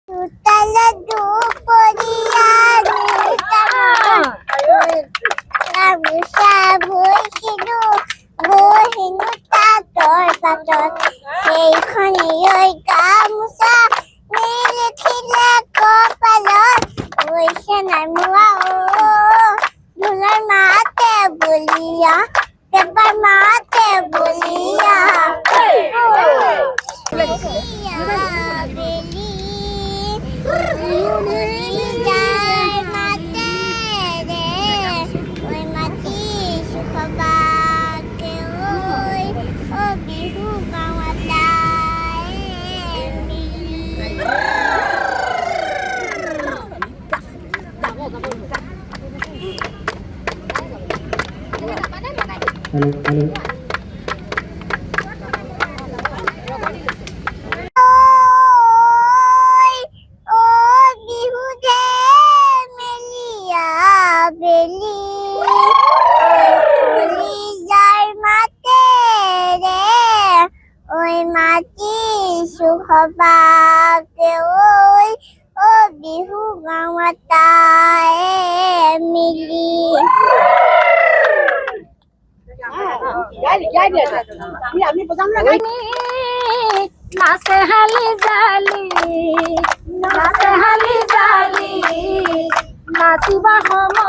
Tutala duporiani kamu sabukinu buhinu tator tator সেইখানে ওই গামুছা মেলেছিলে কপালত ওইছে নাই মোয়া ও ধুলার মাতে বলিয়া পেপার মাতে বলিয়া Halo. Sukhbage oi o bihu gawatae mili নাচে হালি জালি নাচিবা সময়